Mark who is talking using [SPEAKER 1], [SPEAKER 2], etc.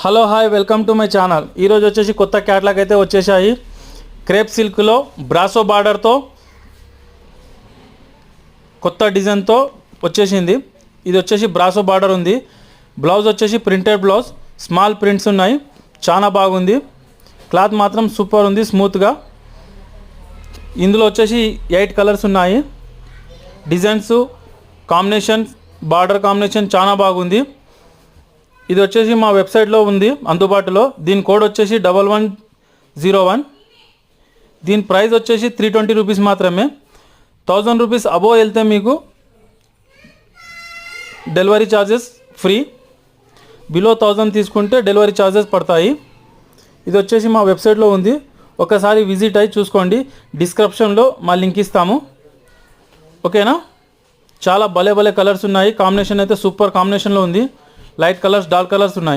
[SPEAKER 1] Hello hi welcome to my channel. ఈరోజు వచ్చేసి కొత్త క్యాట్లాగ్ అయితే వచ్చేసాయి. క్రేప్ సిల్క్లో బ్రాసో బార్డర్తో కొత్త డిజైన్తో వచ్చేసింది. ఇది వచ్చేసి బ్రాసో బార్డర్ ఉంది. బ్లౌజ్ వచ్చేసి ప్రింటెడ్ బ్లౌజ్, స్మాల్ ప్రింట్స్ ఉన్నాయి. చాలా బాగుంది. క్లాత్ మాత్రం సూపర్ ఉంది, స్మూత్గా. ఇందులో వచ్చేసి 8 కలర్స్ ఉన్నాయి. డిజైన్స్ కాంబినేషన్, బార్డర్ కాంబినేషన్ చాలా బాగుంది. ఇది వచ్చేసి మా వెబ్సైట్లో ఉంది అందుబాటులో. దీని కోడ్ వచ్చేసి 1101. దీని ప్రైస్ వచ్చేసి 320 రూపీస్ మాత్రమే. 1000 రూపీస్ అబోవ్ వెళ్తే మీకు డెలివరీ ఛార్జెస్ ఫ్రీ. బిలో 1000 తీసుకుంటే డెలివరీ ఛార్జెస్ పడతాయి. ఇది వచ్చేసి మా వెబ్సైట్లో ఉంది. ఒకసారి విజిట్ అయ్యి చూసుకోండి. డిస్క్రిప్షన్లో మా లింక్ ఇస్తాము. ఓకేనా? చాలా భలే కలర్స్ ఉన్నాయి. కాంబినేషన్ అయితే సూపర్ కాంబినేషన్లో ఉంది. లైట్ కలర్స్, డార్క్ కలర్స్ ఉన్నాయి.